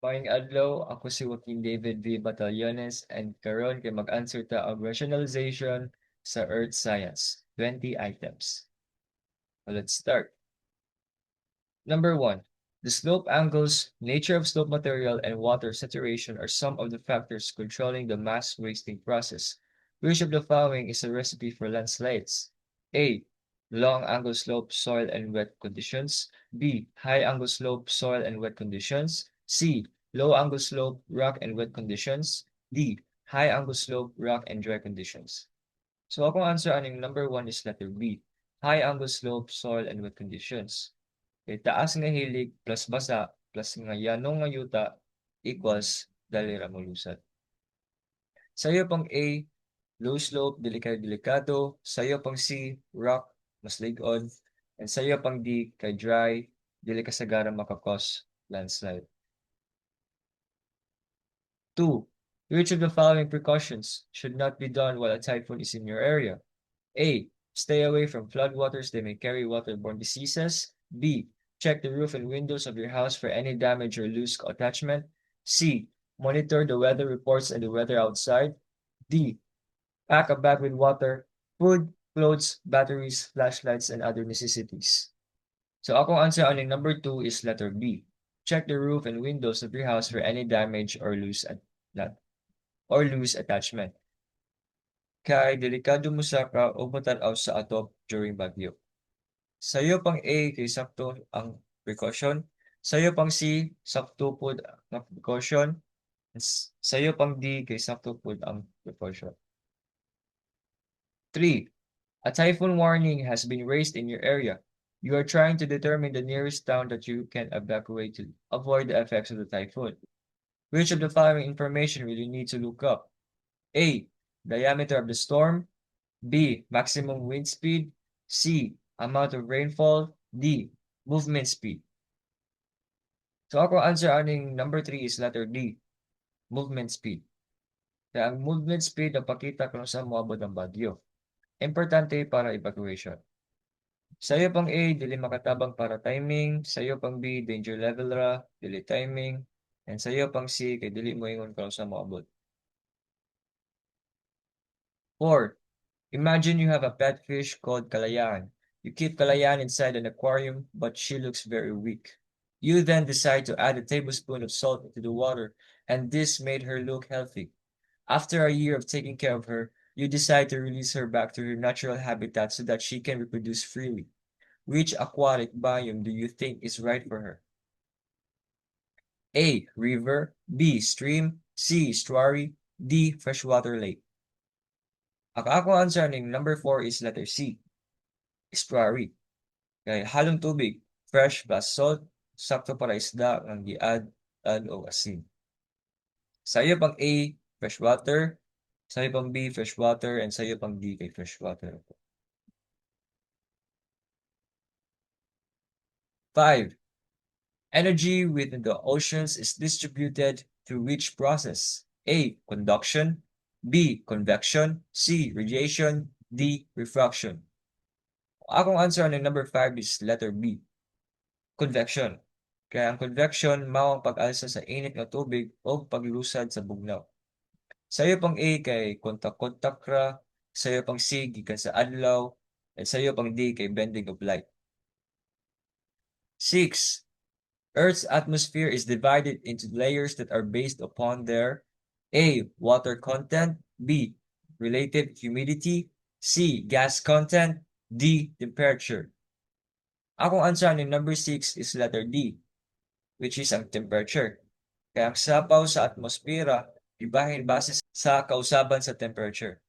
Maayong adlaw, ako si Joaquin David V. Batallones and karon kay mag-answer ta og rationalization sa Earth Science. 20 items. Let's start. Number 1. The slope angles, nature of slope material, and water saturation are some of the factors controlling the mass wasting process. Which of the following is a recipe for landslides? A. Long angle slope, soil and wet conditions. B. High angle slope, soil and wet conditions. C. Low angle slope, rock and wet conditions. D. High angle slope, rock and dry conditions. So akong answer aning number 1 is letter B. High angle slope, soil and wet conditions. Kay taas nga hilig plus basa plus nga yanong nga yuta equals dali ra molusad. Sayo pang A, low slope, delikado. Sayo pang C, rock, mas ligon. And sayo pang D, kay dry, dili kasagaran makakos landslide. 2. Which of the following precautions should not be done while a typhoon is in your area? A. Stay away from floodwaters, they may carry waterborne diseases. B. Check the roof and windows of your house for any damage or loose attachment. C. Monitor the weather reports and the weather outside. D. Pack a bag with water, food, clothes, batteries, flashlights, and other necessities. So akong answer on number 2 is letter B. Check the roof and windows of your house for any damage or loose attachment. Kay delikado mo sa ka o matanaw sa atop during bagyo. Sayo pang A kay sakto ang precaution. Sayo pang C, sakto pod ang precaution. Sayo pang D kay sakto pod ang precaution. 3. A typhoon warning has been raised in your area. You are trying to determine the nearest town that you can evacuate to avoid the effects of the typhoon. Which of the following information will you need to look up? A. Diameter of the storm. B. Maximum wind speed. C. Amount of rainfall. D. Movement speed. So ako answer aning number 3 is letter D. Movement speed. Kaya ang movement speed ang pakita kung saan moabot ang bagyo. Importante para evacuation. Sayo pang A, dili makatabang para timing. Sayo pang B, danger level ra, dili timing. And sayo pang C, kay dili mo ingon kung saan moabot. 4. Imagine you have a pet fish called Kalayaan. You keep Kalayaan inside an aquarium, but she looks very weak. You then decide to add a tablespoon of salt into the water, and this made her look healthy. After a year of taking care of her, you decide to release her back to her natural habitat so that she can reproduce freely. Which aquatic biome do you think is right for her? A. River. B. Stream. C. Estuary. D. Freshwater lake. Ang ako answer ning number 4 is letter C. Estuary. Kay halong tubig, fresh plus salt, sakto para isda ang giad o asin. Sayo pang A, freshwater. Sayo pang B, freshwater. And sayo pang D kay freshwater. 5. Energy within the oceans is distributed through which process? A. Conduction. B. Convection. C. Radiation. D. Refraction. Akong answer ng number 5 is letter B. Convection. Kaya ang convection mao ang pag-alsa sa init nga tubig o paglusad sa bugnaw. Sayo pang A kay kontak-kontak ra, sayo pang C gikan sa adlaw, at sayo pang D kay bending of light. 6. Earth's atmosphere is divided into layers that are based upon their A. Water content. B. Relative humidity. C. Gas content. D. Temperature. Akong answer ng number 6 is letter D, which is ang temperature. Kaya ang sapaw sa atmosfera, ibahin base sa kausaban sa temperature.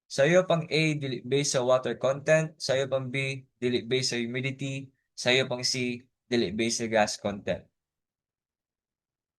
Sayo pang A, dili based sa water content. Sayo pang B, dili based sa humidity. Sayo pang C, dili based sa gas content.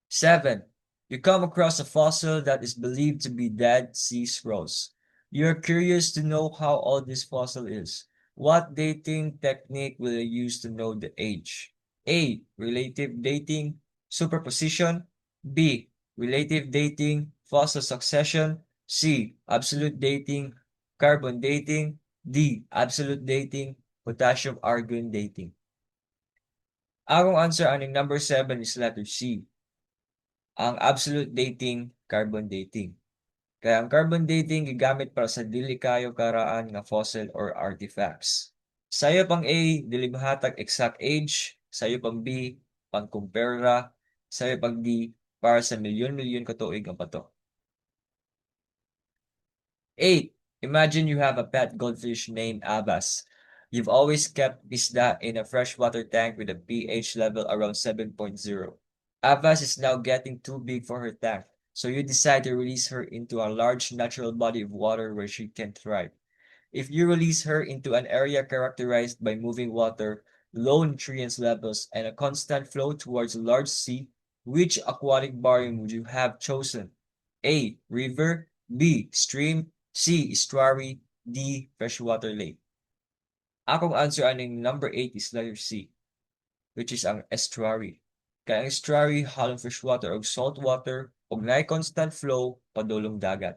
7. You come across a fossil that is believed to be dead sea scrolls. You're curious to know how old this fossil is. What dating technique will you use to know the age? A. Relative dating, superposition. B. Relative dating, fossil succession. C. Absolute dating, carbon dating. D. Absolute dating, potassium argon dating. Akong answer aning number 7 is letter C. Ang absolute dating, carbon dating. Kaya ang carbon dating gigamit para sa dili kayo karaan nga fossil or artifacts. Sayo pang A, dili mahatag exact age. Sayo pang B, pang-compare ra. Sayo pang D, para sa milyon-milyon ka tuig ang pato. 8. Imagine you have a pet goldfish named Abbas. You've always kept Isda in a freshwater tank with a pH level around 7.0. Abbas is now getting too big for her tank, so you decide to release her into a large natural body of water where she can thrive. If you release her into an area characterized by moving water, low nutrients levels, and a constant flow towards a large sea, which aquatic biome would you have chosen? A. River. B. Stream. C. Estuary. D. Freshwater lake. Akong answer aning number 8 is letter C, which is ang estuary. Kaya ang estuary halong freshwater o saltwater ug naay constant flow padulong dagat.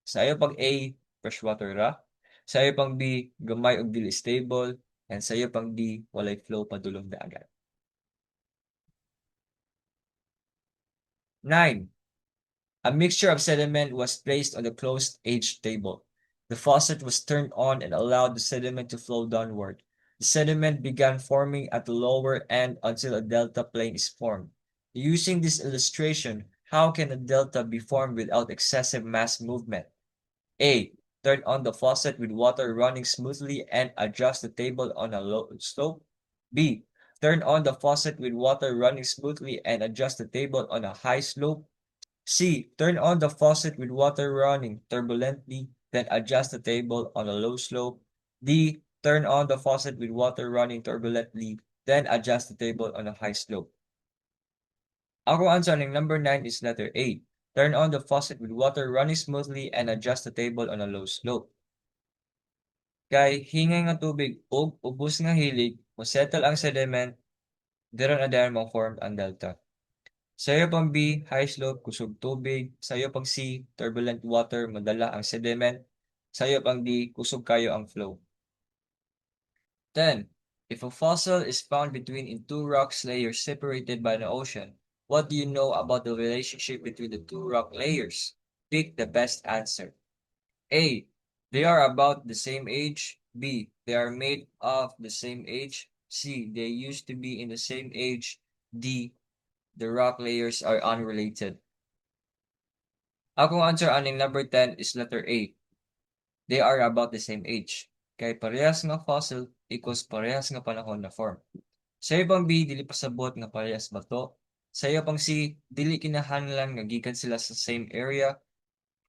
Sayo pang A, freshwater ra. Sayo pang B, gamay ug dili stable. And sayo pang D, walay flow padulong dagat. 9. A mixture of sediment was placed on the closed age table. The faucet was turned on and allowed the sediment to flow downward. The sediment began forming at the lower end until a delta plane is formed. Using this illustration, how can a delta be formed without excessive mass movement? A. Turn on the faucet with water running smoothly and adjust the table on a low slope. B. Turn on the faucet with water running smoothly and adjust the table on a high slope. C. Turn on the faucet with water running turbulently, then adjust the table on a low slope. D. Turn on the faucet with water running turbulently, then adjust the table on a high slope. Ako answer ng number 9 is letter A. Turn on the faucet with water running smoothly and adjust the table on a low slope. Kay hingay nga tubig ug ubos nga hilig, mosettle ang sediment, dira na dayon mo form ang delta. Sayo pang B, high slope, kusog tubig. Sayo pang C, turbulent water, madala ang sediment. Sayo pang D, kusog kayo ang flow. 10. If a fossil is found between in two rocks layers separated by the ocean, what do you know about the relationship between the two rock layers? Pick the best answer. A. They are about the same age. B. They are made of the same age. C. They used to be in the same age. D. The rock layers are unrelated. Akong answer aning number 10 is letter A. They are about the same age. Kay parehas nga fossil equals parehas nga panahon na form. Sayo pang B, dili pasabot nga parehas bato. Sayo pang C, dili kinahanglan nga gikan sila sa same area.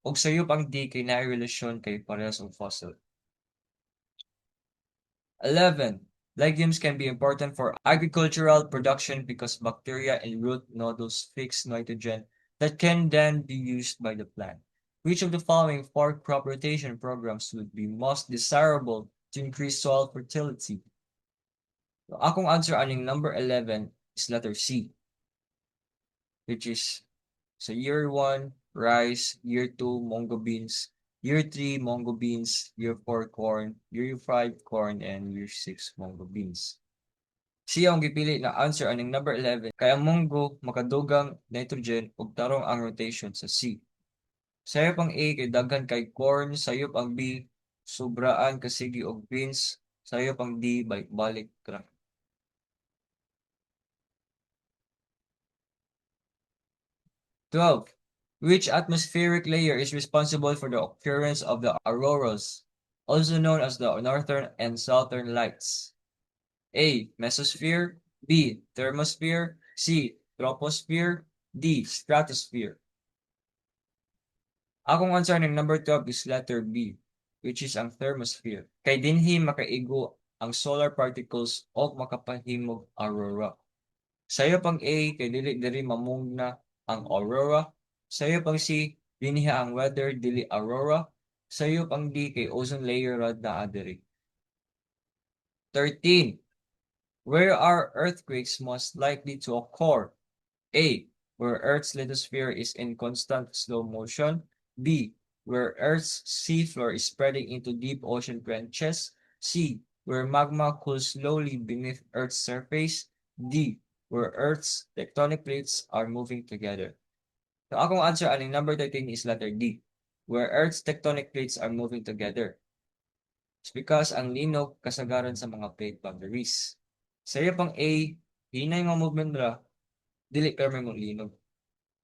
Ug sayo pang D, kay naay relasyon kay parehas og fossil. 11. Legumes can be important for agricultural production because bacteria and root nodules fix nitrogen that can then be used by the plant. Which of the following four crop rotation programs would be most desirable to increase soil fertility? So, akong answer aning number 11 is letter C, which is so year 1, rice, year 2, mongo beans, year 3, mongo beans, year 4, corn, year 5, corn, and year 6, mongo beans. Siya ang gipili na answer aning number 11 kay ang munggo makadugang nitrogen ug tarong ang rotation sa C. Sayop ang A kay daghan kay corn, sayop ang B sobraan kasigi og beans, sayop ang D balik-balik ra. 12. Which atmospheric layer is responsible for the occurrence of the auroras, also known as the northern and southern lights? A. Mesosphere. B. Thermosphere. C. Troposphere. D. Stratosphere. Akong answer ng number 12 is letter B, which is ang thermosphere. Kay dinhi makaigo ang solar particles o makapahimog aurora. Sayo pang A, kay dili diri mamungna ang aurora. Sayo pang C, dinhi ang weather dili aurora. Sayo pang D, kay ozone layer rad na adiri. 13. Where are earthquakes most likely to occur? A. Where Earth's lithosphere is in constant slow motion. B. Where Earth's seafloor is spreading into deep ocean trenches. C. Where magma cools slowly beneath Earth's surface. D. Where Earth's tectonic plates are moving together. So akong answer aning number 13 is letter D, where Earth's tectonic plates are moving together. It's because ang linog kasagaran sa mga plate boundaries. Sa iyo pang A, hinay nga movement ra, dili permi mong linog.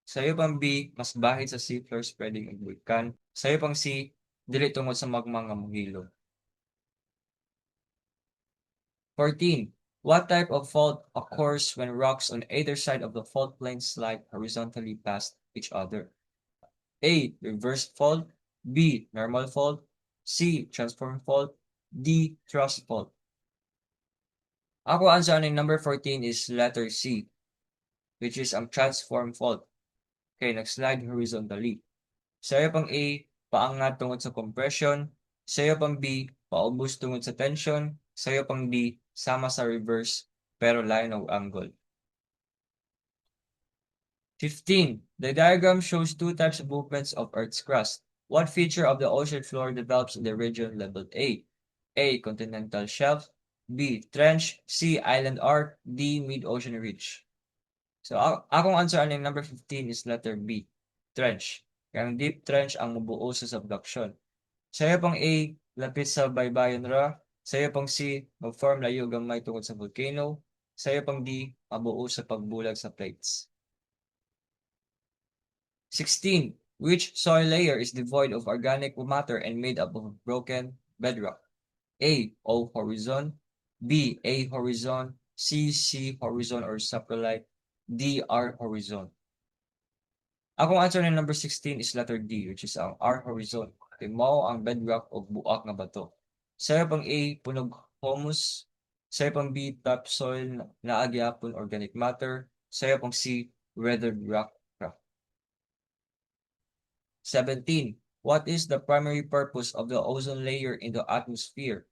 Sa iyo pang B, mas bahid sa seafloor spreading ang vulkan. Sa iyo pang C, dili tungod sa magma nga mohilo. 14. What type of fault occurs when rocks on either side of the fault plane slide horizontally past each other? A. Reverse fault. B. Normal fault. C. Transform fault. D. Thrust fault. Ako answer ng number 14 is letter C, which is ang transform fault. Okay, nag-slide horizontally. Sa iyo pang A, paangat tungod sa compression. Sa iyo pang B, paubos tungod sa tension. Sa iyo pang D, sama sa reverse pero lain og angle. 15. The diagram shows two types of movements of Earth's crust. What feature of the ocean floor develops in the region labeled A? A. Continental shelf. B. Trench. C. Island arc. D. Mid-ocean ridge. So, akong answer aning number 15 is letter B. Trench. Kaya ang deep trench ang mabuo sa subduction. Sa iyo pang A, lapit sa baybayon ra. Sa iyo pang C, mag-form layo gamay tungod sa volcano. Sa iyo pang D, mabuo sa pagbulag sa plates. 16. Which soil layer is devoid of organic matter and made up of broken bedrock? A. O horizon. B. A horizon. C. C horizon or saprolite. D. R horizon. Akong answer ng number 16 is letter D, which is ang R horizon. Kay mao ang bedrock o buak nga bato. Sa pang A, punog humus. Sa pang B, topsoil na agyapon organic matter. Sa pang C, weathered rock. 17. What is the primary purpose of the ozone layer in the atmosphere?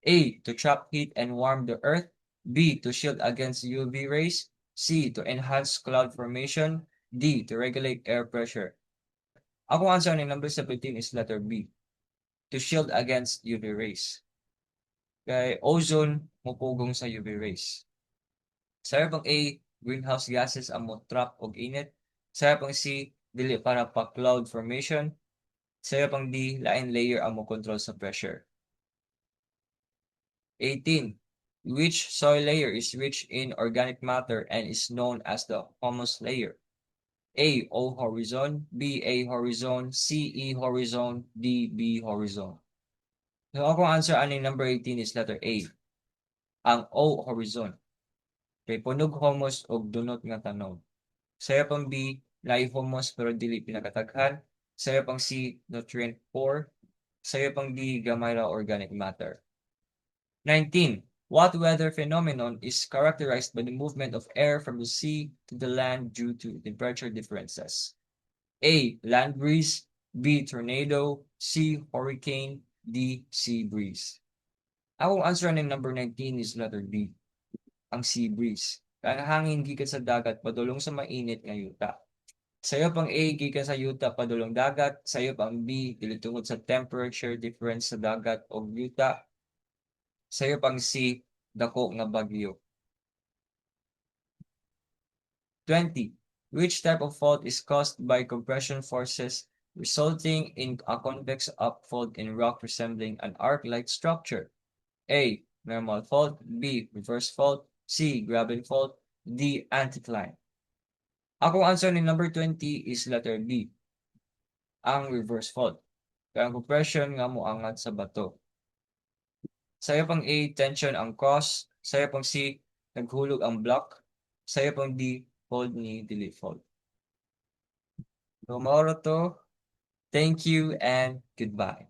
A. To trap heat and warm the earth. B. To shield against UV rays. C. To enhance cloud formation. D. To regulate air pressure. Ako answer ng number 17 is letter B. To shield against UV rays. Kay ozone mupugong sa UV rays. Sa pang A, greenhouse gases ang mo trap og init. Sa pang C, dili para pa cloud formation. Sa pang D, lain layer ang mo control sa pressure. 18. Which soil layer is rich in organic matter and is known as the humus layer? A. O horizon. B. A horizon. C. E horizon. D. B horizon. So ako answer aning number 18 is letter A. Ang O horizon. Kay punog humus og dunot nga tanom. Saya pang B. Lahi humus pero dili pinakataghan. Saya pang C. Nutrient poor. Saya pang D. Gamay ra organic matter. 19. What weather phenomenon is characterized by the movement of air from the sea to the land due to temperature differences? A. Land breeze. B. Tornado. C. Hurricane. D. Sea breeze. Ang answer ng number 19 is letter D. Ang sea breeze. Kaya hangin gikan sa dagat padulong sa mainit nga yuta. Sayo pang A gikan sa yuta padulong dagat, sayo pang B dili tungod sa temperature difference sa dagat o yuta. Sayo pang C dako nga bagyo. 20. Which type of fault is caused by compression forces resulting in a convex upfold in rock resembling an arc-like structure? A. Normal fault. B. Reverse fault. C. Graben fault. D. Anticline. Ako answer ni number 20 is letter B. Ang reverse fault. Kaya ang compression nga mo angat sa bato. Sayo pang A, tension ang cause. Sayo pang C, naghulog ang block. Sayo pang D, fold ni delete fold. So, mauro to. Thank you and goodbye.